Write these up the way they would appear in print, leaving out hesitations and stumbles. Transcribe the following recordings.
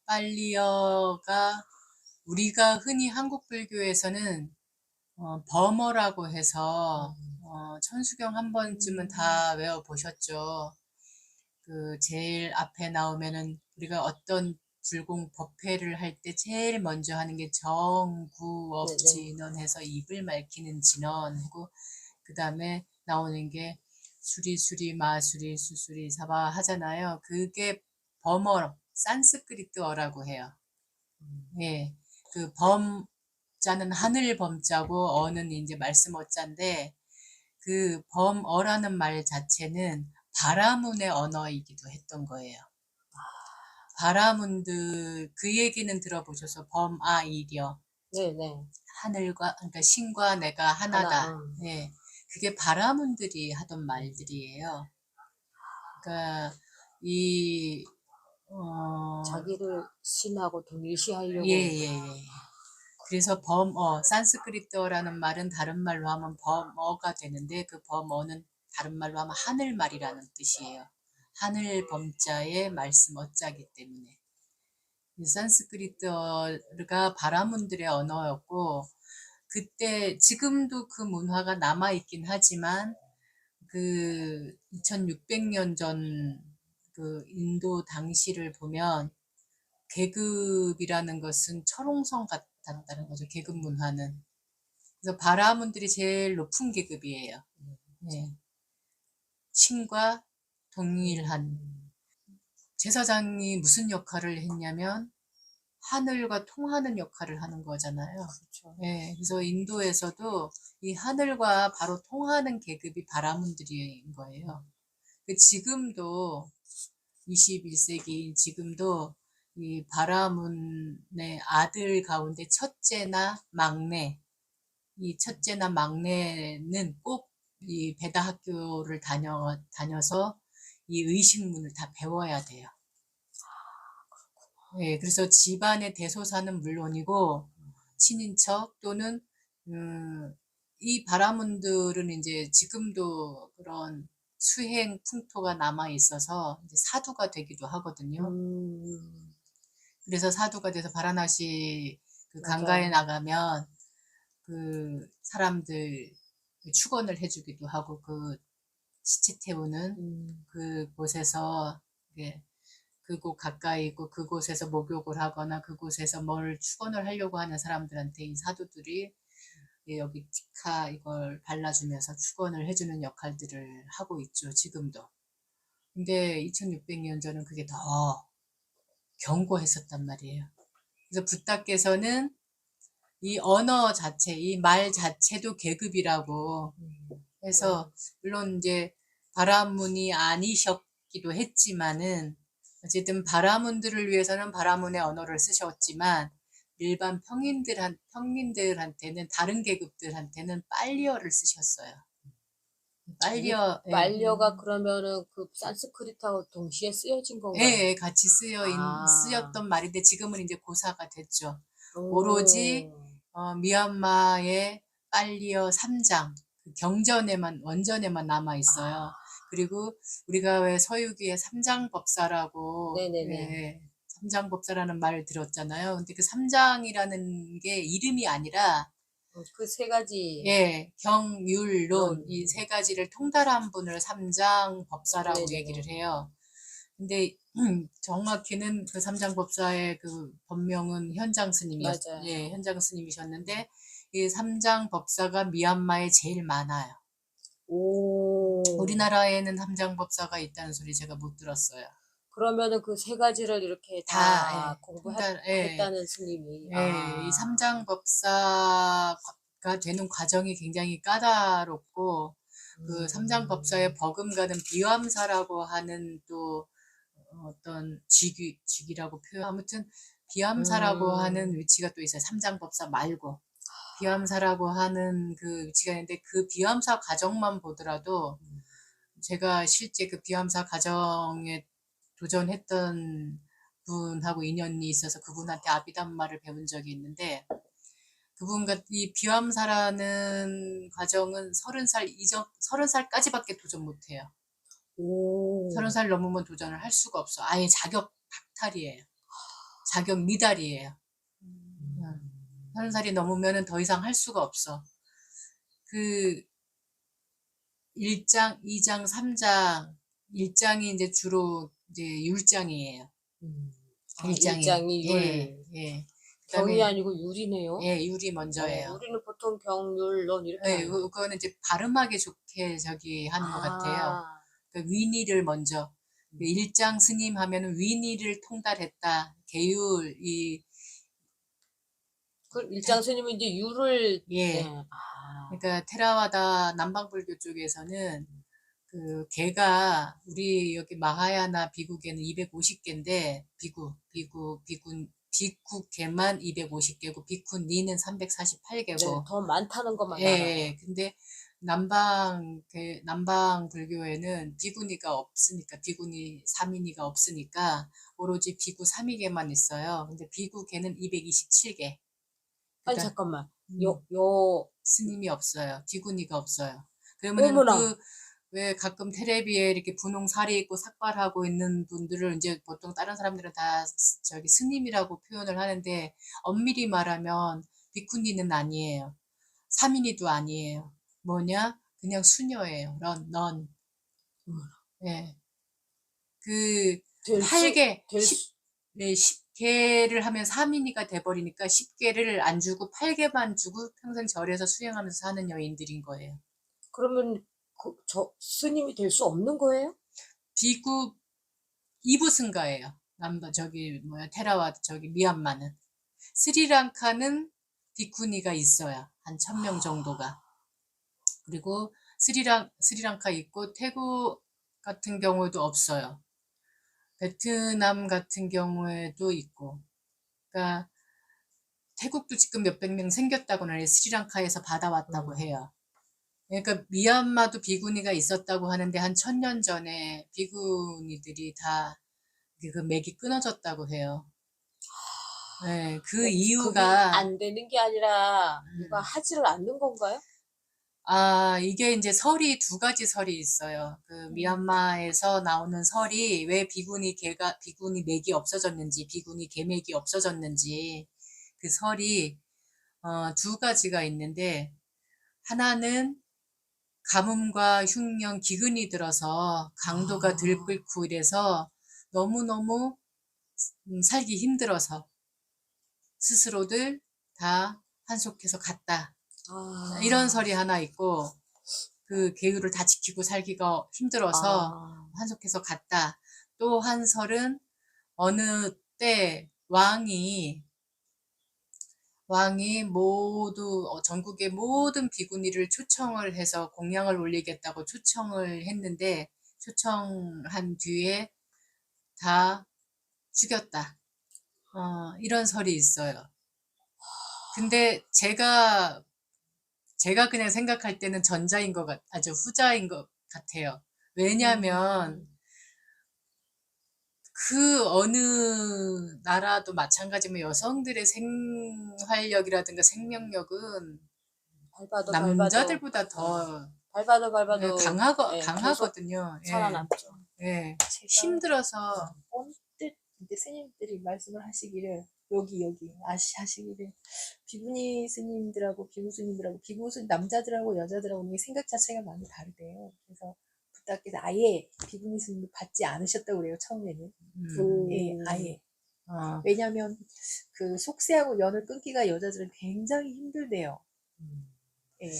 빨리어가 우리가 흔히 한국 불교에서는 범어라고 해서 천수경 한 번쯤은 다 외워보셨죠. 그 제일 앞에 나오면은 우리가 어떤 불공 법회를 할 때 제일 먼저 하는 게 정구업진언 해서 입을 밝히는 진언하고 그 다음에 나오는 게 수리수리 마수리 수수리 사바 하잖아요. 그게 범어 산스크리트어라고 해요. 예, 그 범자는 하늘 범자고 어는 이제 말씀 어자인데 그 범어라는 말 자체는 바라문의 언어이기도 했던 거예요. 바라문들 그 얘기는 들어보셔서 범아이려 네네. 하늘과 그러니까 신과 내가 하나다. 하나. 예, 그게 바라문들이 하던 말들이에요. 그러니까 이 자기를 신하고 동일시하려고. 예. 그래서 범어, 산스크리트어라는 말은 다른 말로 하면 범어가 되는데 그 범어는 다른 말로 하면 하늘말이라는 뜻이에요. 하늘 범자의 말씀 어자기 때문에. 산스크리트어가 바라문들의 언어였고 그때 지금도 그 문화가 남아있긴 하지만 그 2600년 전 그 인도 당시를 보면 계급이라는 것은 철옹성 같다는 거죠. 계급 문화는. 그래서 바라문들이 제일 높은 계급이에요. 예. 신과 동일한. 제사장이 무슨 역할을 했냐면 하늘과 통하는 역할을 하는 거잖아요. 그렇죠. 예. 그래서 인도에서도 이 하늘과 바로 통하는 계급이 바라문들인 거예요. 지금도 21세기 지금도 이 바라문의 아들 가운데 첫째나 막내, 이 첫째나 막내는 꼭 이 베다 학교를 다녀서 이 의식문을 다 배워야 돼요. 예, 그래서 집안의 대소사는 물론이고 친인척 또는 이 바라문들은 이제 지금도 그런 수행 풍토가 남아 있어서 이제 사두가 되기도 하거든요. 그래서 사두가 돼서 바라나시 그 강가에 나가면 그 사람들 축원을 해주기도 하고 그 시체 태우는 그곳에서 그곳 가까이 있고 그곳에서 목욕을 하거나 그곳에서 뭘 축원을 하려고 하는 사람들한테 이 사두들이 여기 티카 이걸 발라주면서 축원을 해주는 역할들을 하고 있죠, 지금도. 근데 2600년 전은 그게 더 견고했었단 말이에요. 그래서 붓다께서는 이 언어 자체, 이 말 자체도 계급이라고 해서 물론 이제 바라문이 아니셨기도 했지만은 어쨌든 바라문들을 위해서는 바라문의 언어를 쓰셨지만 일반 평민들한테는 다른 계급들한테는 빨리어를 쓰셨어요. 빨리어, 빨려가 그러면은 그 산스크리트하고 동시에 쓰여진 건가요? 예, 같이 쓰였던 말인데 지금은 이제 고사가 됐죠. 오로지 미얀마의 빨리어 3장 경전에만 원전에만 남아 있어요. 그리고 우리가 왜 서유기의 삼장법사라고 예, 삼장법사라는 말을 들었잖아요. 근데 그 삼장이라는 게 이름이 아니라 그 세 가지. 예, 경율론 이 세 가지를 통달한 분을 삼장법사라고 얘기를 해요. 근데 정확히는 그 삼장법사의 그 법명은 예, 현장 스님이셨는데 이 삼장법사가 미얀마에 제일 많아요. 우리나라에는 삼장법사가 있다는 소리 제가 못 들었어요. 그러면은 그 세 가지를 이렇게 다 예, 공부했다는 스님이. 이 삼장법사가 되는 과정이 굉장히 까다롭고 그 삼장법사의 버금가는 비암사라고 하는 또 어떤 직위라고 아무튼 비암사라고 하는 위치가 또 있어요. 삼장법사 말고 비암사라고 하는 그 위치가 있는데 그 비암사 과정만 보더라도 제가 실제 그 비암사 과정에 도전했던 분하고 인연이 있어서 그분한테 아비담마를 배운 적이 있는데 그분과 이 비암사라는 과정은 30살까지밖에 도전 못해요. 30살 넘으면 도전을 할 수가 없어. 아예 자격 박탈이에요. 자격 미달이에요. 30살이 넘으면은 더 이상 할 수가 없어. 그 1장, 2장, 3장, 1장이 이제 주로 이제 율장이에요. 아, 일장이. 일장이 예, 율. 예. 경이 그다음에 아니고 율이네요. 예, 율이 먼저예요. 우리는 보통 경률론 이렇게 예, 하는. 그거는 이제 발음하기 좋게 저기 하는 것 같아요. 아, 그 위니를 먼저. 그 일장 스님 하면은 위니를 통달했다. 계율, 그 일장 스님은 이제 율을, 네. 예. 아, 그러니까 테라와다 남방불교 쪽에서는 그 개가 우리 여기 마하야나 비구계는 250개인데 비구 개만 250개고 비쿠니는 네, 348개고 더 많다는 것만 알아요. 예. 근데 남방 불교에는 비구니가 없으니까 비구니 3인이가 없으니까 오로지 비구 3위계만 있어요. 근데 비구계는 227개. 아니, 그다 잠깐만. 음, 요, 스님이 없어요. 비구니가 없어요. 그러면은 어머나. 왜 가끔 텔레비에 이렇게 분홍 살이 입고 삭발하고 있는 분들을 이제 보통 다른 사람들은 다 저기 스님이라고 표현을 하는데 엄밀히 말하면 비쿠니는 아니에요. 사민이도 아니에요. 뭐냐? 그냥 수녀예요. 넌. 예. 그 될 수, 8개, 될 10, 수, 네, 10개를 하면 사민이가 돼버리니까 10개를 안 주고 8개만 주고 평생 절에서 수행하면서 사는 여인들인 거예요. 그러면, 스님이 될 수 없는 거예요? 비구 이부승가예요. 저기 뭐야 테라와 저기 미얀마는 스리랑카는 비쿠니가 있어요. 한 1000명 정도가. 그리고 스리랑카 있고 태국 같은 경우에도 없어요. 베트남 같은 경우에도 있고. 그러니까 태국도 지금 몇백 명 생겼다고는 해요. 스리랑카에서 받아왔다고 해요. 그러니까 미얀마도 비구니가 있었다고 하는데 한 1000년 전에 비구니들이 다 그 맥이 끊어졌다고 해요. 네, 그 그게 이유가 안 되는 게 아니라, 누가 음, 하지를 않는 건가요? 이게 이제 설이 두 가지 설이 있어요. 그 미얀마에서 나오는 설이 왜 비구니 맥이 없어졌는지, 비구니 계맥이 없어졌는지 그 설이 두 가지가 있는데 하나는 가뭄과 흉년 기근이 들어서 강도가 아, 들끓고 이래서 너무너무 살기 힘들어서 스스로들 다 한속해서 갔다. 이런 아, 설이 하나 있고 그 계율을 다 지키고 살기가 힘들어서 아, 한속해서 갔다. 또 한 설은 어느 때 왕이 모두 전국의 모든 비구니를 초청을 해서 공양을 올리겠다고 초청을 했는데 초청한 뒤에 다 죽였다. 이런 설이 있어요. 근데 제가 그냥 생각할 때는 아주 후자인 것 같아요. 왜냐면 음, 그 어느 나라도 마찬가지면 여성들의 생활력이라든가 생명력은 밟아도, 남자들보다 어, 더 밟아도, 예, 계속 강하거든요. 예, 살아남죠. 예. 제가 힘들어서, 언뜻 이제 스님들이 말씀을 하시기를 여기 하시기를 비구니 스님들하고 비구 스님들하고 비구 스 남자들하고 여자들하고 생각 자체가 많이 다르대요. 그래서 부탁해서 아예 비구니 스님을 받지 않으셨다고 그래요 처음에는. 예, 아예. 어, 왜냐하면 그 속세하고 연을 끊기가 여자들은 굉장히 힘들대요. 예,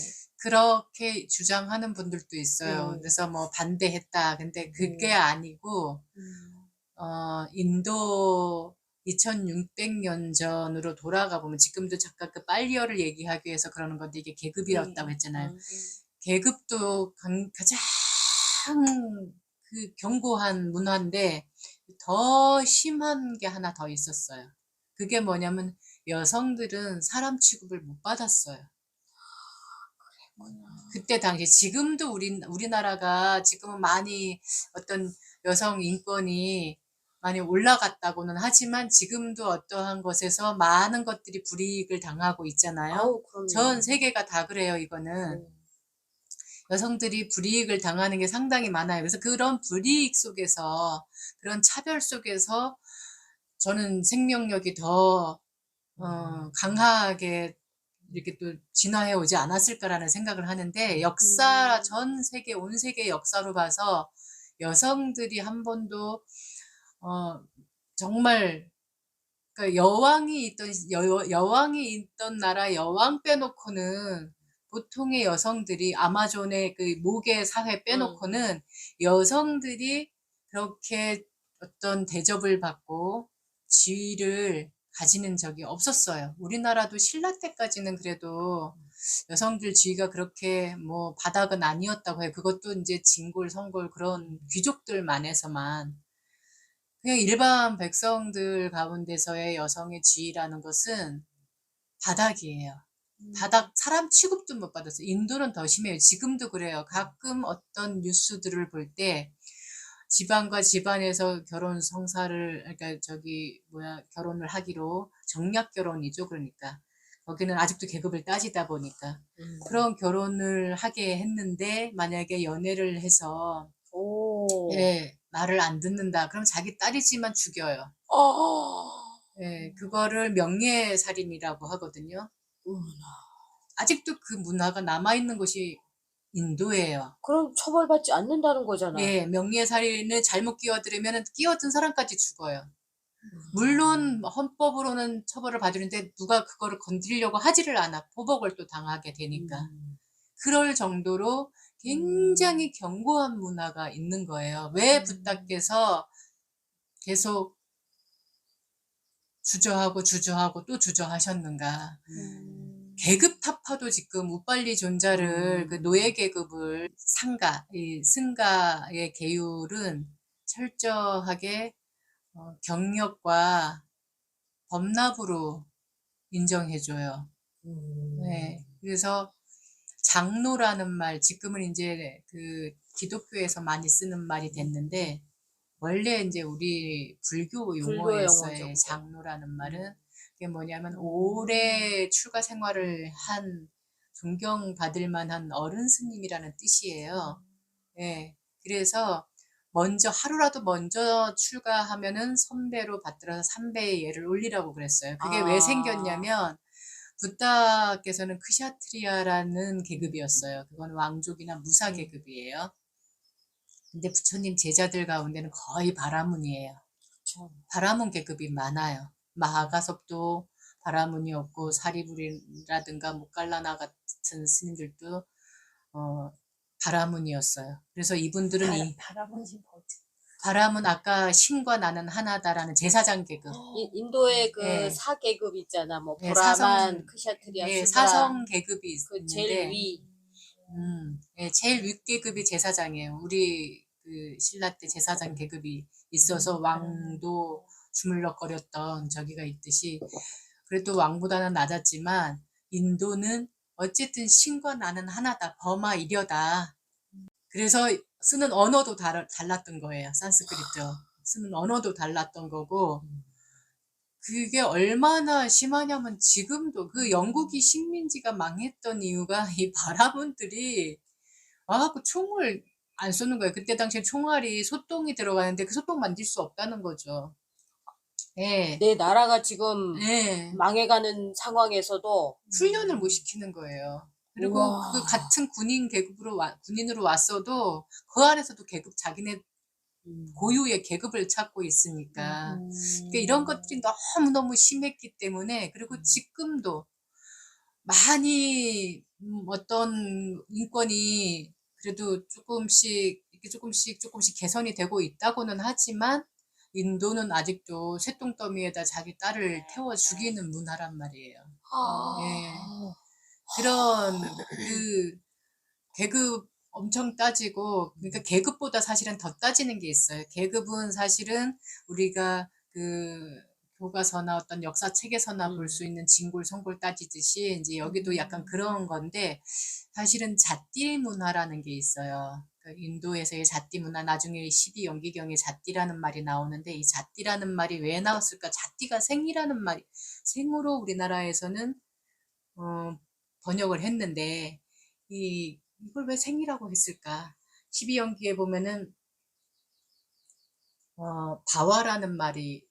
그렇게 주장하는 분들도 있어요. 예. 그래서 뭐 반대했다. 근데 그게 네. 아니고, 음, 인도 2600년 전으로 돌아가 보면 지금도 잠깐 그 빨리어를 얘기하기 위해서 그러는 건데 이게 계급이었다고 네. 했잖아요. 네. 계급도 가장 그 견고한 문화인데 더 심한 게 하나 더 있었어요. 그게 뭐냐면 여성들은 사람 취급을 못 받았어요. 그때 당시 지금도 우리나라가 지금은 많이 어떤 여성 인권이 많이 올라갔다고는 하지만 지금도 어떠한 것에서 많은 것들이 불이익을 당하고 있잖아요. 아우, 전 그럼요. 세계가 다 그래요, 이거는. 네. 여성들이 불이익을 당하는 게 상당히 많아요. 그래서 그런 불이익 속에서, 그런 차별 속에서 저는 생명력이 더 강하게 이렇게 또 진화해 오지 않았을까라는 생각을 하는데 역사 전 세계 온 세계 역사로 봐서 여성들이 한 번도 어 정말 그러니까 여왕이 있던 나라 여왕 빼놓고는 보통의 여성들이 아마존의 그 모계 사회 빼놓고는 여성들이 그렇게 어떤 대접을 받고 지위를 가지는 적이 없었어요. 우리나라도 신라 때까지는 그래도 여성들 지위가 그렇게 뭐 바닥은 아니었다고 해요. 그것도 이제 진골, 성골 그런 귀족들만에서만. 그냥 일반 백성들 가운데서의 여성의 지위라는 것은 바닥이에요. 바닥, 사람 취급도 못 받았어요. 인도는 더 심해요. 지금도 그래요. 가끔 어떤 뉴스들을 볼 때 집안과 집안에서 결혼 성사를, 그러니까 결혼을 하기로 정략 결혼이죠. 그러니까. 거기는 아직도 계급을 따지다 보니까. 그런 결혼을 하게 했는데 만약에 연애를 해서 오. 예, 말을 안 듣는다. 그럼 자기 딸이지만 죽여요. 아. 예, 그거를 명예살인이라고 하거든요. 아직도 그 문화가 남아있는 곳이 인도예요. 그럼 처벌받지 않는다는 거잖아. 예, 명예살인을 잘못 끼어들으면 끼어든 사람까지 죽어요. 물론 헌법으로는 처벌을 받으는데 누가 그거를 건드리려고 하지를 않아. 보복을 또 당하게 되니까. 그럴 정도로 굉장히 견고한 문화가 있는 거예요. 왜 부탁께서 계속 주저하고 또 주저하셨는가. 계급 타파도 지금 우빨리 존자를 그 노예 계급을 이 승가의 계율은 철저하게 경력과 범납으로 인정해줘요. 네. 그래서 장로라는 말, 지금은 이제 그 기독교에서 많이 쓰는 말이 됐는데, 원래 이제 우리 불교 불교의 용어에서의 용어죠. 장로라는 말은 그게 뭐냐면 오래 출가 생활을 한 존경받을 만한 어른 스님이라는 뜻이에요. 예. 그래서 하루라도 먼저 출가하면은 선배로 받들어서 3배의 예를 올리라고 그랬어요. 그게 왜 생겼냐면 부다께서는 크샤트리아라는 계급이었어요. 그건 왕족이나 무사 계급이에요. 근데 부처님 제자들 가운데는 거의 바라문이에요. 그쵸. 바라문 계급이 많아요. 마하가섭도 바라문이었고 사리부리라든가 목갈라나 같은 스님들도 바라문이었어요. 그래서 이분들은 바라보니 뭐지? 바라문 아까 신과 나는 하나다라는 제사장 계급. 인도의 그 예. 사계급 있잖아. 뭐 예, 브라만, 크샤트리아, 예, 수드라. 사성 계급이 그 있는데 제일 위. 예, 제일 윗계급이 제사장이에요. 우리 그 신라 때 제사장 계급이 있어서 왕도 주물럭거렸던 저기가 있듯이 그래도 왕보다는 낮았지만 인도는 어쨌든 신과 나는 하나다. 버마 이려다. 그래서 쓰는 언어도 달랐던 거예요. 산스크리트. 쓰는 언어도 달랐던 거고 그게 얼마나 심하냐면 지금도 그 영국이 식민지가 망했던 이유가 이 바라문들이 와갖고 총을 안 쏘는 거예요. 그때 당시에 총알이 소똥이 들어가는데 그 소똥 만질 수 없다는 거죠. 예. 내 나라가 지금 예. 망해가는 상황에서도 훈련을 못 시키는 거예요. 그리고 우와. 그 같은 군인으로 왔어도 그 안에서도 자기네 고유의 계급을 찾고 있으니까. 그러니까 이런 것들이 너무너무 심했기 때문에, 그리고 지금도 많이, 어떤 인권이 그래도 조금씩 개선이 되고 있다고는 하지만, 인도는 아직도 쇠똥더미에다 자기 딸을 태워 죽이는 문화란 말이에요. 예. 그런, 계급 엄청 따지고, 그러니까 계급보다 사실은 더 따지는 게 있어요. 계급은 사실은 우리가 교과서나 어떤 역사책에서나 볼 수 있는 진골, 성골 따지듯이 이제 여기도 약간 그런 건데, 사실은 잣띠 문화라는 게 있어요. 인도에서의 잣띠 문화, 나중에 12연기경에 잣띠라는 말이 나오는데, 이 잣띠라는 말이 왜 나왔을까? 잣띠가 생이라는 말이, 생으로 우리나라에서는, 번역을 했는데, 이걸 왜 생이라고 했을까? 12연기에 보면은, 바와라는 말이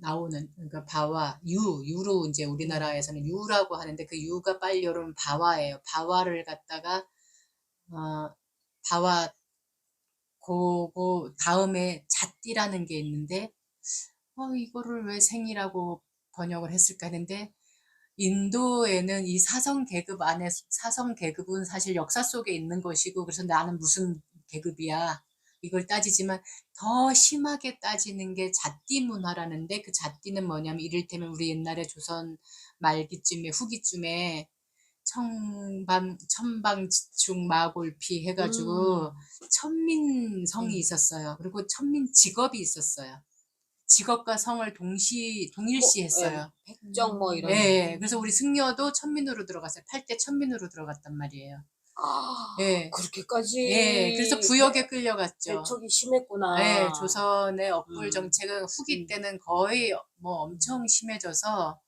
나오는 그러니까 바와 유로 이제 우리나라에서는 유라고 하는데 그 유가 빨리 오르면 바와예요. 바와를 갖다가 바와 그거 다음에 잣띠라는 게 있는데 이거를 왜 생이라고 번역을 했을까 했는데 인도에는 이 사성 계급 안에 사성 계급은 사실 역사 속에 있는 것이고 그래서 나는 무슨 계급이야 이걸 따지지만 더 심하게 따지는 게 잣띠 문화라는데 그 잣띠는 뭐냐면 이를테면 우리 옛날에 조선 말기쯤에 후기쯤에 천방지축 마골피 해가지고 천민성이 있었어요. 그리고 천민 직업이 있었어요. 직업과 성을 동일시 했어요. 백정 뭐 이런. 예, 그래서 우리 승려도 천민으로 들어갔어요. 8대 천민으로 들어갔단 말이에요. 예, 그렇게까지. 예, 그래서 부역에 끌려갔죠. 배척이 심했구나. 예, 조선의 억불 음. 정책은 후기 때는 거의 뭐 엄청 심해져서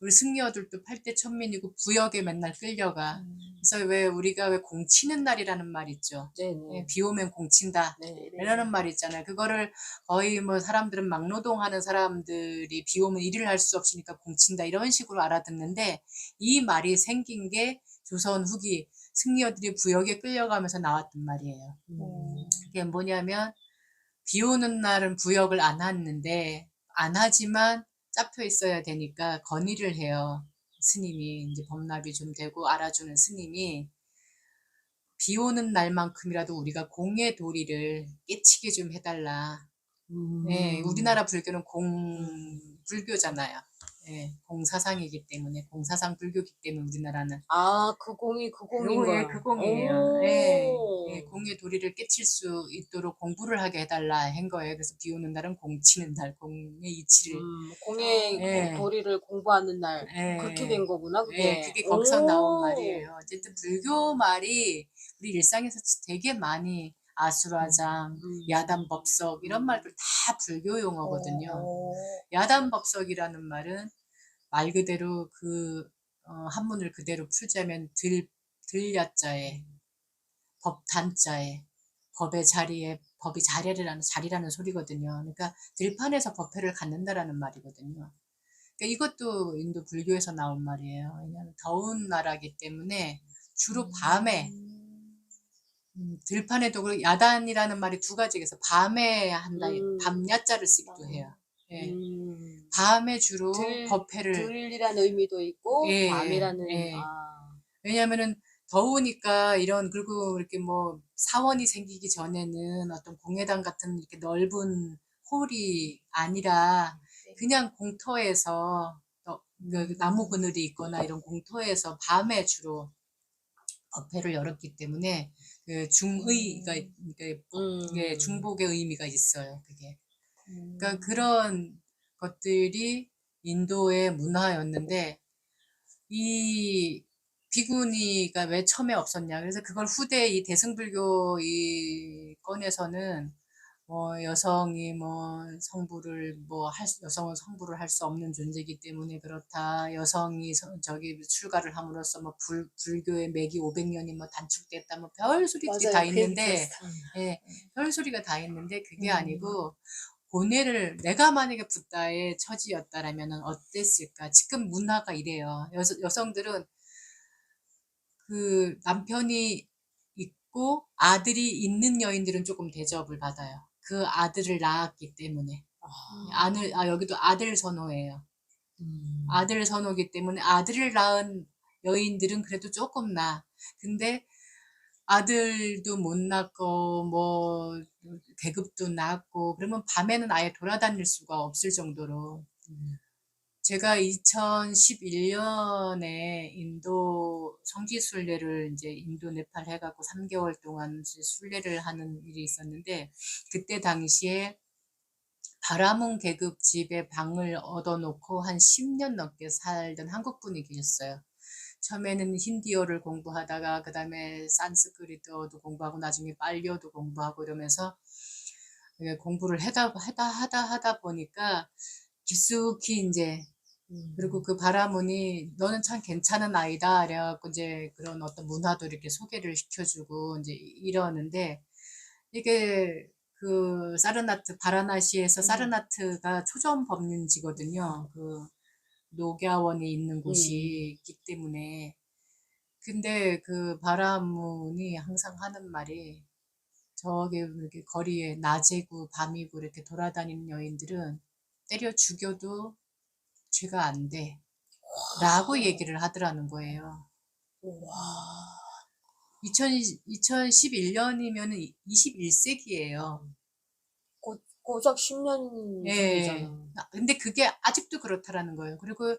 우리 승려들도 8대 천민이고 부역에 맨날 끌려가. 그래서 왜 우리가 왜 공치는 날이라는 말 있죠. 네네. 예, 비 오면 공친다. 네. 이라는 말 있잖아요. 그거를 거의 뭐 사람들은 막노동하는 사람들이 비 오면 일을 할 수 없으니까 공친다. 이런 식으로 알아듣는데 이 말이 생긴 게 조선 후기 승려들이 부역에 끌려가면서 나왔단 말이에요. 그게 뭐냐면 비 오는 날은 부역을 안 하는데 안 하지만 잡혀 있어야 되니까 건의를 해요. 스님이 이제 법납이 좀 되고 알아주는 스님이 비 오는 날만큼이라도 우리가 공의 도리를 깨치게 좀 해달라. 예, 우리나라 불교는 불교잖아요. 예, 공사상이기 때문에 공사상 불교이기 때문에 우리나라는 그 공이 그 공인 예, 거야. 그 공이에요. 예, 예, 공의 도리를 깨칠 수 있도록 공부를 하게 해달라 한 거예요. 그래서 비 오는 날은 공치는 날, 공의 이치를. 공의 예. 도리를 공부하는 날. 예, 그렇게 된 거구나, 그게. 예, 그게 거기서 나온 말이에요. 어쨌든 불교 말이 우리 일상에서 되게 많이 아수라장, 야단법석 이런 말들 다 불교 용어거든요. 야단법석이라는 말은 말 그대로 그 한문을 그대로 풀자면 들야자에 법단자에 법의 자리에 법이 자리라는 소리거든요. 그러니까 들판에서 법회를 갖는다라는 말이거든요. 그러니까 이것도 인도 불교에서 나온 말이에요. 왜냐하면 더운 나라기 때문에 주로 밤에 들판에도 그리고 야단이라는 말이 두 가지에서 밤에 한다. 밤야자를 쓰기도 해요. 예. 밤에 주로 법회를 들이라는 의미도 있고 예, 밤이라는. 예. 왜냐하면은 더우니까 그리고 이렇게 뭐 사원이 생기기 전에는 어떤 공회당 같은 이렇게 넓은 홀이 아니라 그냥 공터에서 그 나무 그늘이 있거나 이런 공터에서 밤에 주로 법회를 열었기 때문에 그 중의가 이게 중복의 의미가 있어요. 그게. 그러니까 그런 것들이 인도의 문화였는데 이 비구니가 왜 처음에 없었냐. 그래서 그걸 후대 이 대승불교 이 건에서는 여성이 여성은 성부를 할 수 없는 존재이기 때문에 그렇다. 여성이 저기 출가를 함으로써 불교의 맥이 500년이 단축됐다. 별 소리들이 맞아요. 다 그 얘기 있는데, 들었어요. 예, 별 소리가 다 있는데 그게 아니고 고뇌를 내가 만약에 붓다의 처지였다라면 어땠을까? 지금 문화가 이래요. 여성들은 그 남편이 있고 아들이 있는 여인들은 조금 대접을 받아요. 그 아들을 낳았기 때문에. 여기도 아들 선호예요. 아들 선호기 때문에 아들을 낳은 여인들은 그래도 조금 나. 근데 아들도 못 낳고 계급도 낮고 그러면 밤에는 아예 돌아다닐 수가 없을 정도로 제가 2011년에 인도 성지순례를 이제 인도 네팔 해갖고 3개월 동안 순례를 하는 일이 있었는데 그때 당시에 바라문 계급 집에 방을 얻어놓고 한 10년 넘게 살던 한국 분이 계셨어요. 처음에는 힌디어를 공부하다가 그 다음에 산스크리트어도 공부하고 나중에 빨리어도 공부하고 이러면서 공부를 하다 보니까 깊숙이 이제 그리고 그 바라문이 너는 참 괜찮은 아이다 그래갖고 이제 그런 어떤 문화도 이렇게 소개를 시켜주고 이제 이러는데 이게 그 사르나트 바라나시에서 사르나트가 초전 법륜지거든요. 그 녹야원이 있는 곳이 있기 때문에. 근데 그 바라문이 항상 하는 말이 저기 이렇게 거리에 낮이고 밤이고 이렇게 돌아다니는 여인들은 때려 죽여도 죄가 안 돼. 라고 얘기를 하더라는 거예요. 와. 2011년이면 21세기예요. 고작 10년 예. 전이잖아. 근데 그게 아직도 그렇다라는 거예요. 그리고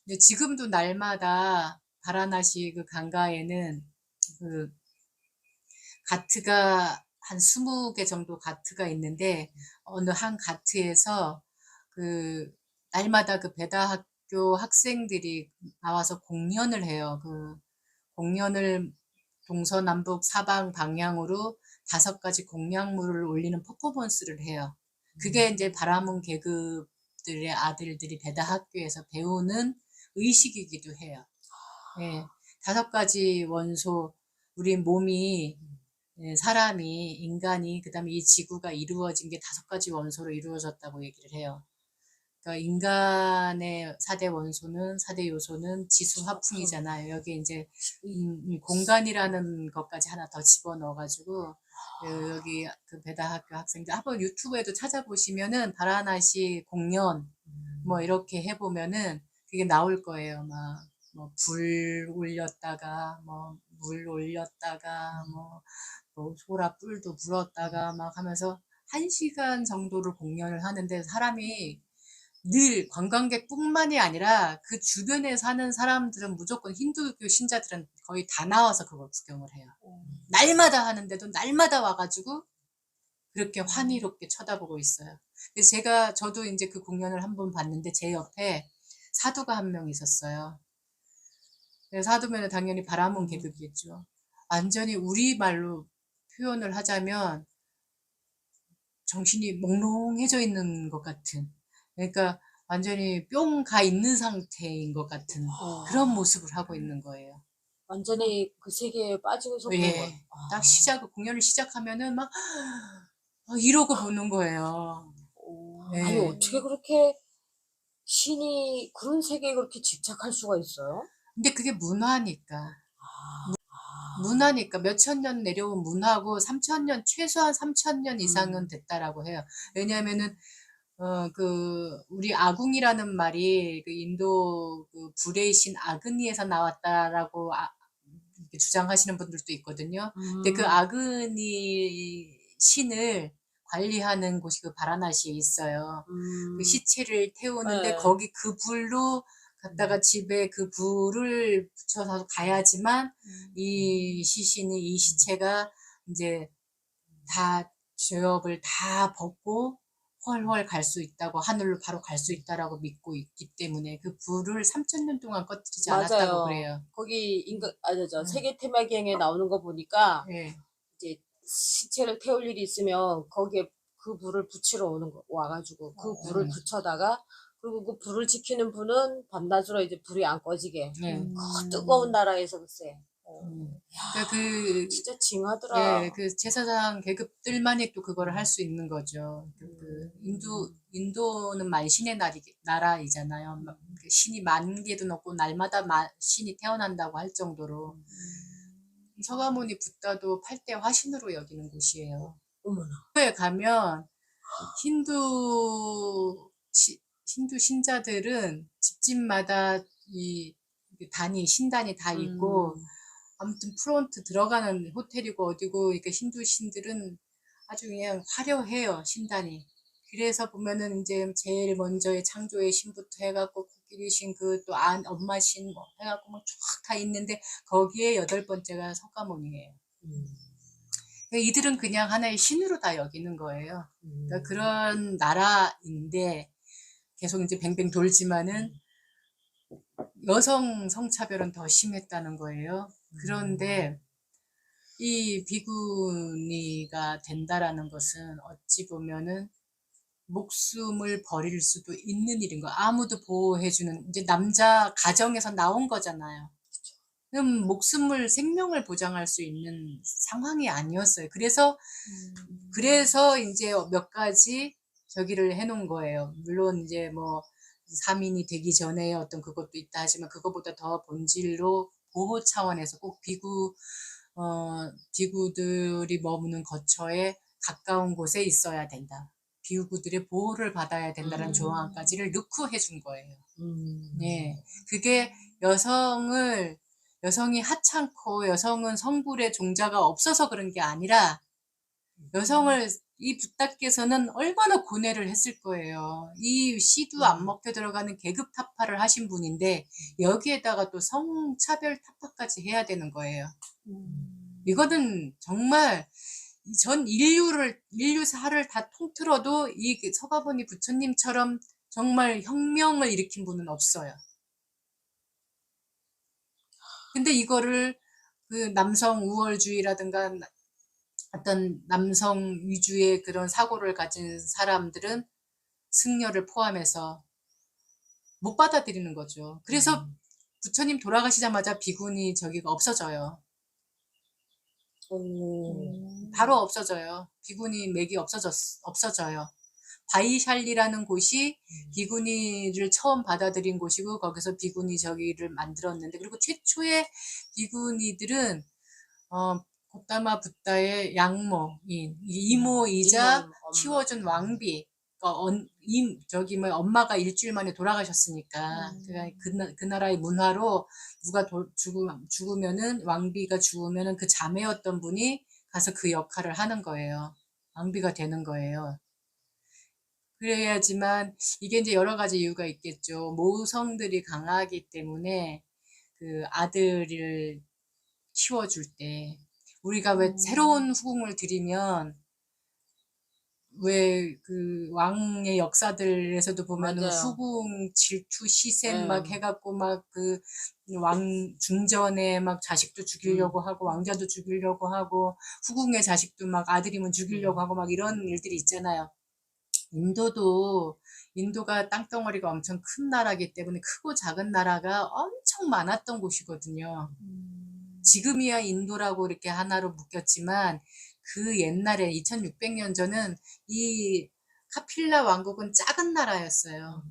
이제 지금도 날마다 바라나시 그 강가에는 그 가트가 한 20개 정도 가트가 있는데 어느 한 가트에서 그 날마다 그 베다 학교 학생들이 나와서 공연을 해요. 그 공연을 동서남북 사방 방향으로 5가지 공약물을 올리는 퍼포먼스를 해요. 그게 이제 바라문 계급들의 아들들이 베다 학교에서 배우는 의식이기도 해요. 예, 5가지 원소, 우리 몸이, 예, 사람이, 인간이, 그 다음에 이 지구가 이루어진 게 5가지 원소로 이루어졌다고 얘기를 해요. 그러니까 인간의 4대 원소는, 4대 요소는 지수 화풍이잖아요. 여기 이제 공간이라는 것까지 하나 더 집어넣어가지고 여기 그 베다 학교 학생들 한번 유튜브에도 찾아보시면은 바라나시 공연 뭐 이렇게 해보면은 그게 나올 거예요. 막 뭐 불 올렸다가 뭐 물 올렸다가 뭐 소라 뿔도 불었다가 막 하면서 1시간 정도를 공연을 하는데 사람이 늘 관광객뿐만이 아니라 그 주변에 사는 사람들은 무조건 힌두교 신자들은 거의 다 나와서 그걸 구경을 해요. 날마다 하는데도 날마다 와가지고 그렇게 환희롭게 쳐다보고 있어요. 그래서 저도 이제 그 공연을 한번 봤는데 제 옆에 사두가 한 명 있었어요. 사두면 당연히 바라문 계급이겠죠. 완전히 우리말로 표현을 하자면 정신이 몽롱해져 있는 것 같은, 그러니까 완전히 뿅 가 있는 상태인 것 같은 그런 모습을 하고 있는 거예요. 완전히 그 세계에 빠지면서 그런 거야. 예, 딱 공연을 시작하면은 막 이러고 보는 거예요. 아니, 예. 어떻게 그렇게 신이 그런 세계에 그렇게 집착할 수가 있어요? 근데 그게 문화니까. 문화니까 몇천 년 내려온 문화고 3,000년, 최소한 3,000년 이상은 됐다라고 해요. 왜냐하면은 우리 아궁이라는 말이 그 인도 그 불의 신 아그니에서 나왔다라고 이렇게 주장하시는 분들도 있거든요. 근데 그 아그니 신을 관리하는 곳이 그 바라나시에 있어요. 그 시체를 태우는데 네. 거기 그 불로 갖다가 집에 그 불을 붙여서 가야지만 이 시신이 이 시체가 이제 다 죄업을 다 벗고 훨훨 갈 수 있다고 하늘로 바로 갈 수 있다라고 믿고 있기 때문에 그 불을 3,000년 동안 꺼뜨리지 않았다고 맞아요. 그래요. 거기 세계 테마기행에 나오는 거 보니까 예. 이제 시체를 태울 일이 있으면 거기에 그 불을 붙이러 와가지고 그 불을 붙여다가 그리고 그 불을 지키는 분은 밤낮으로 이제 불이 안 꺼지게 예. 그 뜨거운 나라에서 글쎄 그러니까 진짜 징하더라. 예, 그 제사장 계급들만이 또 그거를 할 수 있는 거죠. 인도는 만신의 나라이잖아요. 그 신이 10,000개도 넘고 날마다 신이 태어난다고 할 정도로. 서가모니 붓다도 8대 화신으로 여기는 곳이에요. 어머나. 에 가면 힌두 신자들은 집집마다 신단이 다 있고, 아무튼 프론트 들어가는 호텔이고 어디고, 그러니까 힌두 신들은 아주 그냥 화려해요, 신단이. 그래서 보면은 이제 제일 먼저의 창조의 신부터 해갖고 코끼리 신, 그 또 엄마 신 뭐 해갖고 막 쫙 다 있는데 거기에 8번째가 석가모니예요. 그러니까 이들은 그냥 하나의 신으로 다 여기는 거예요. 그러니까 그런 나라인데 계속 이제 뱅뱅 돌지만은 여성 성차별은 더 심했다는 거예요. 그런데 이 비구니가 된다라는 것은 어찌 보면은 목숨을 버릴 수도 있는 일인 거. 아무도 보호해주는, 이제 남자 가정에서 나온 거잖아요. 목숨을 생명을 보장할 수 있는 상황이 아니었어요. 그래서 이제 몇 가지 저기를 해놓은 거예요. 물론 이제 뭐 3인이 되기 전에 어떤 그것도 있다 하지만 그것보다 더 본질로 보호 차원에서 꼭 비구들이 머무는 거처에 가까운 곳에 있어야 된다. 비구들의 보호를 받아야 된다는 조항까지를 넣고 해준 거예요. 네, 그게 여성이 하찮고 여성은 성불의 종자가 없어서 그런 게 아니라 여성을 이 붓다께서는 얼마나 고뇌를 했을 거예요. 이 씨도 안 먹혀 들어가는 계급 타파를 하신 분인데 여기에다가 또 성차별 타파까지 해야 되는 거예요. 이거는 정말 전 인류사를 다 통틀어도 이 서가모니 부처님처럼 정말 혁명을 일으킨 분은 없어요. 근데 이거를 그 남성 우월주의라든가 어떤 남성 위주의 그런 사고를 가진 사람들은 승려를 포함해서 못 받아들이는 거죠. 그래서 부처님 돌아가시자마자 비구니 저기가 없어져요. 바로 없어져요. 비구니 맥이 없어져요. 바이샬리라는 곳이 비구니를 처음 받아들인 곳이고 거기서 비구니 저기를 만들었는데 그리고 최초의 비구니들은 고타마 붓다의 양모인 이모이자 키워준 왕비 엄마가 일주일 만에 돌아가셨으니까 그 나라의 문화로 누가 죽으면은 왕비가 죽으면은 그 자매였던 분이 가서 그 역할을 하는 거예요. 왕비가 되는 거예요. 그래야지만 이게 이제 여러 가지 이유가 있겠죠. 모성들이 강하기 때문에 그 아들을 키워줄 때 우리가 왜 새로운 후궁을 들이면 왜 그 왕의 역사들에서도 보면은 맞아요. 후궁 질투 시샘 네. 막 해갖고 막 그 왕 중전에 막 자식도 죽이려고 하고 왕자도 죽이려고 하고 후궁의 자식도 막 아들이면 죽이려고 하고 막 이런 일들이 있잖아요. 인도가 땅덩어리가 엄청 큰 나라이기 때문에 크고 작은 나라가 엄청 많았던 곳이거든요. 지금이야 인도라고 이렇게 하나로 묶였지만 그 옛날에 2600년 전은 이 카필라 왕국은 작은 나라였어요.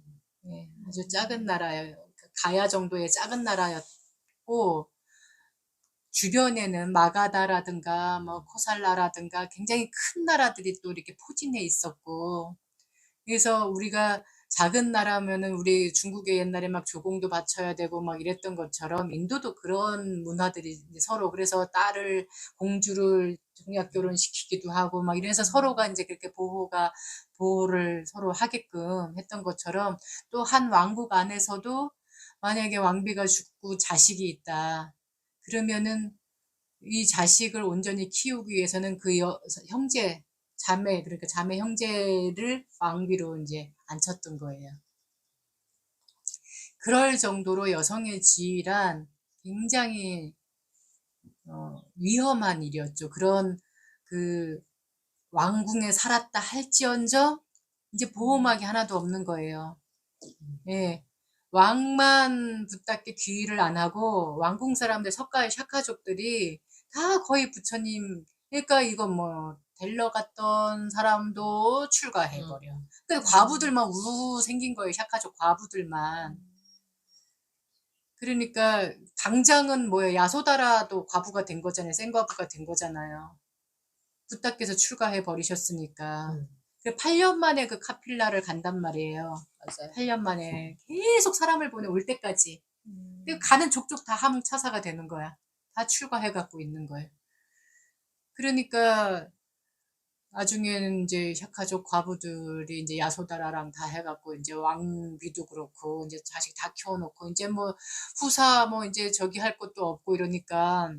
네, 아주 작은 나라예요. 가야 정도의 작은 나라였고 주변에는 마가다라든가 뭐 코살라라든가 굉장히 큰 나라들이 또 이렇게 포진해 있었고 그래서 우리가 작은 나라면은 우리 중국에 옛날에 막 조공도 바쳐야 되고 막 이랬던 것처럼 인도도 그런 문화들이 이제 서로 그래서 공주를 종약 결혼시키기도 하고 막 이래서 서로가 이제 그렇게 보호를 서로 하게끔 했던 것처럼 또 한 왕국 안에서도 만약에 왕비가 죽고 자식이 있다. 그러면은 이 자식을 온전히 키우기 위해서는 그 자매, 그러니까 자매 형제를 왕비로 이제 앉혔던 거예요. 그럴 정도로 여성의 지위란 굉장히 위험한 일이었죠. 그런 그 왕궁에 살았다 할지언정 이제 보호막이 하나도 없는 거예요. 예. 왕만 붓답게 귀의를 안 하고 왕궁 사람들 석가의 샤카족들이 다 거의 부처님 그러니까 이거 뭐 델러 갔던 사람도 출가해버려. 그 과부들만 우르르 생긴 거예요. 샤카족 과부들만. 그러니까 당장은 뭐예요. 야소다라도 과부가 된 거잖아요. 생과부가 된 거잖아요. 붓답께서 출가해 버리셨으니까. 8년 만에 그 카필라를 간단 말이에요. 맞아요. 8년 만에 계속 사람을 보내 올 때까지. 가는 족족 다 함차사가 되는 거야. 다 출가해 갖고 있는 거예요. 그러니까 나중에는 이제 샤카족 과부들이 이제 야소다라랑 다 해갖고 이제 왕비도 그렇고 이제 자식 다 키워놓고 이제 뭐 후사 뭐 이제 저기 할 것도 없고 이러니까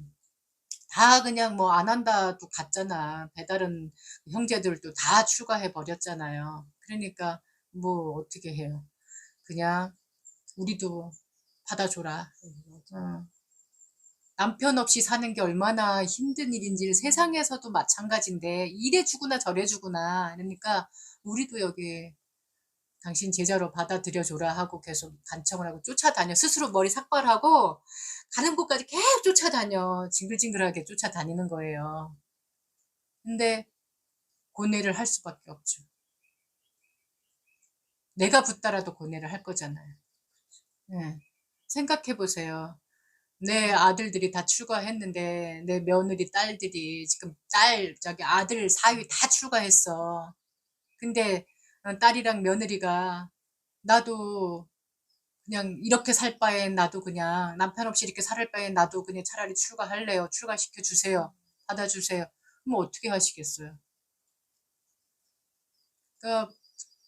다 그냥 뭐 안 한다도 갔잖아. 배다른 형제들도 다 출가해 버렸잖아요. 그러니까 뭐 어떻게 해요. 그냥 우리도 받아줘라. 남편 없이 사는 게 얼마나 힘든 일인지 세상에서도 마찬가지인데 이래 주구나 저래 주구나. 그러니까 우리도 여기 당신 제자로 받아들여줘라 하고 계속 간청을 하고 쫓아다녀. 스스로 머리 삭발하고 가는 곳까지 계속 쫓아다녀. 징글징글하게 쫓아다니는 거예요. 근데 고뇌를 할 수밖에 없죠. 내가 붙더라도 고뇌를 할 거잖아요. 네. 생각해 보세요. 내 아들들이 다 출가했는데 내 며느리 딸들이 지금 저기 아들 사위 다 출가했어. 근데 딸이랑 며느리가 나도 그냥 이렇게 살 바엔 나도 그냥 남편 없이 이렇게 살 바엔 나도 그냥 차라리 출가할래요. 출가시켜 주세요. 받아주세요. 그럼 어떻게 하시겠어요? 그러니까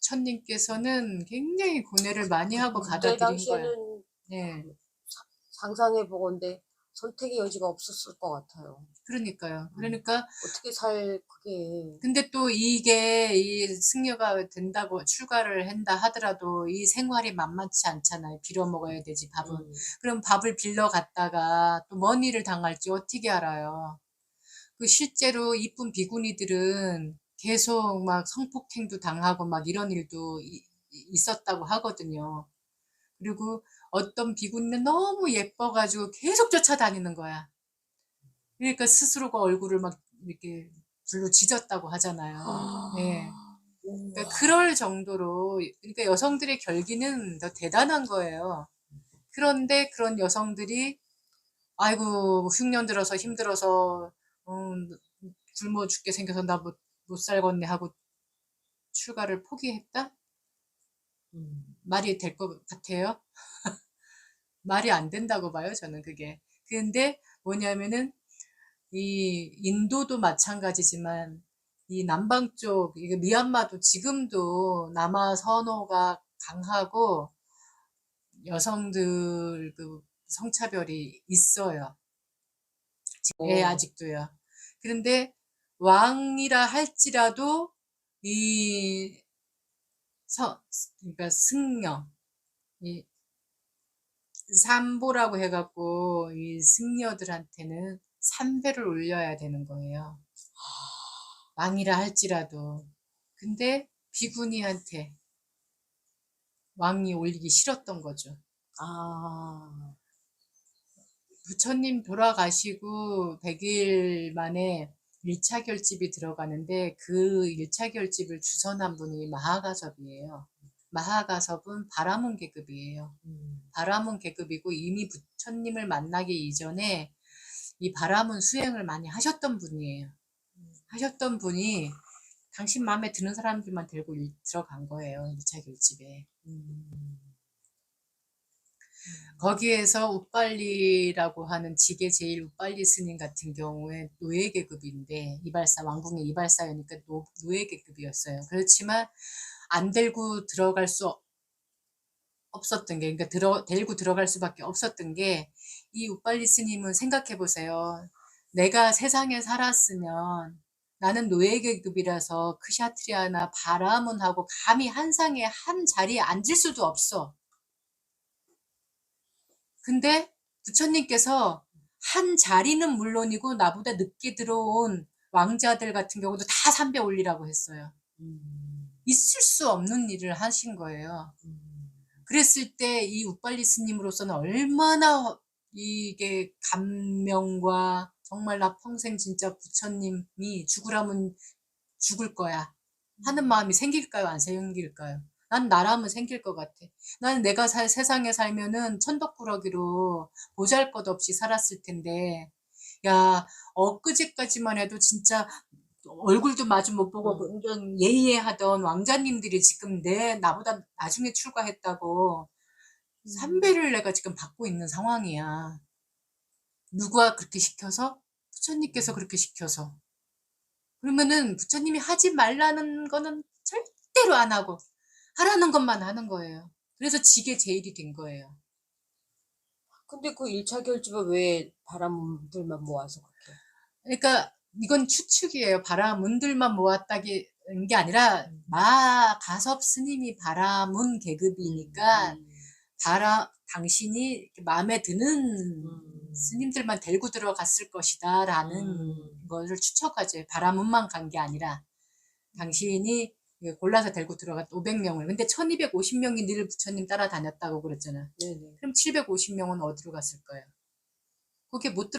천님께서는 굉장히 고뇌를 많이 하고 그때 받아들인 거예요. 당시에는 네, 상상해 보건데 선택의 여지가 없었을 것 같아요. 그러니까요. 그러니까 어떻게 살 그게 근데 또 이게 이 승려가 된다고 출가를 한다 하더라도 이 생활이 만만치 않잖아요. 빌어 먹어야 되지 밥은. 그럼 밥을 빌러 갔다가 또 뭔 일을 당할지 어떻게 알아요? 그 실제로 이쁜 비구니들은 계속 막 성폭행도 당하고 막 이런 일도 있었다고 하거든요. 그리고 어떤 비구니는 너무 예뻐가지고 계속 쫓아다니는 거야. 그러니까 스스로가 얼굴을 막 이렇게 불로 지졌다고 하잖아요. 네. 그러니까 그럴 정도로, 그러니까 여성들의 결기는 더 대단한 거예요. 그런데 그런 여성들이, 아이고, 흉년 들어서 힘들어서, 굶어 죽게 생겨서 나 못 살겠네 하고 출가를 포기했다? 말이 될 것 같아요? 말이 안 된다고 봐요, 저는 그게. 근데 뭐냐면은, 이 인도도 마찬가지지만 이 남방 쪽 이게 미얀마도 지금도 남아 선호가 강하고 여성들 그 성차별이 있어요. 아직도요. 그런데 왕이라 할지라도 이 그러니까 승려 이 삼보라고 해갖고 이 승려들한테는 3배를 올려야 되는 거예요. 왕이라 할지라도. 근데 비구니한테 왕이 올리기 싫었던 거죠. 아, 부처님 돌아가시고 100일 만에 1차 결집이 들어가는데 그 1차 결집을 주선한 분이 마하가섭이에요. 마하가섭은 바라문 계급이에요. 바라문 계급이고 이미 부처님을 만나기 이전에 이 바라문 수행을 많이 하셨던 분이에요. 하셨던 분이 당신 마음에 드는 사람들만 들고 들어간 거예요. 2차 결집에. 거기에서 우빨리라고 하는 지계 제일 우빨리 스님 같은 경우에 노예 계급인데 이발사 왕궁의 이발사였으니까 노예 계급이었어요. 그렇지만 안 들고 들어갈 수 없었던 게 그러니까 데리고 들어갈 수밖에 없었던 게 이 우빨리 스님은 생각해 보세요. 내가 세상에 살았으면 나는 노예 계급이라서 크샤트리아나 바라문하고 감히 한 상에 한 자리에 앉을 수도 없어. 근데 부처님께서 한 자리는 물론이고 나보다 늦게 들어온 왕자들 같은 경우도 다 3배 올리라고 했어요. 있을 수 없는 일을 하신 거예요. 그랬을 때 이 우빨리 스님으로서는 얼마나 이게 감명과 정말 나 평생 진짜 부처님이 죽으라면 죽을 거야 하는 마음이 생길까요? 안 생길까요? 난 나라면 생길 것 같아. 나는 내가 세상에 살면은 천덕꾸러기로 보잘것없이 살았을 텐데 야 엊그제까지만 해도 진짜 얼굴도 마주 못 보고 완전 예의하던 왕자님들이 지금 나보다 나중에 출가했다고 3배를 내가 지금 받고 있는 상황이야. 누가 그렇게 시켜서? 부처님께서 그렇게 시켜서. 그러면은 부처님이 하지 말라는 거는 절대로 안 하고 하라는 것만 하는 거예요. 그래서 지게 제일이 된 거예요. 근데 그 1차 결집을 왜 바람들만 모아서 그렇게? 그러니까 이건 추측이에요. 바라문들만 모았다는 게 아니라 마가섭 스님이 바라문 계급이니까 당신이 마음에 드는 스님들만 데리고 들어갔을 것이다 라는 것을 추측하죠. 바라문만 간 게 아니라 당신이 이게 골라서 데리고 들어갔 500명을. 근데 1250명이 늘 부처님 따라다녔다고 그랬잖아. 네네. 그럼 750명은 어디로 갔을 거예요? 그게 못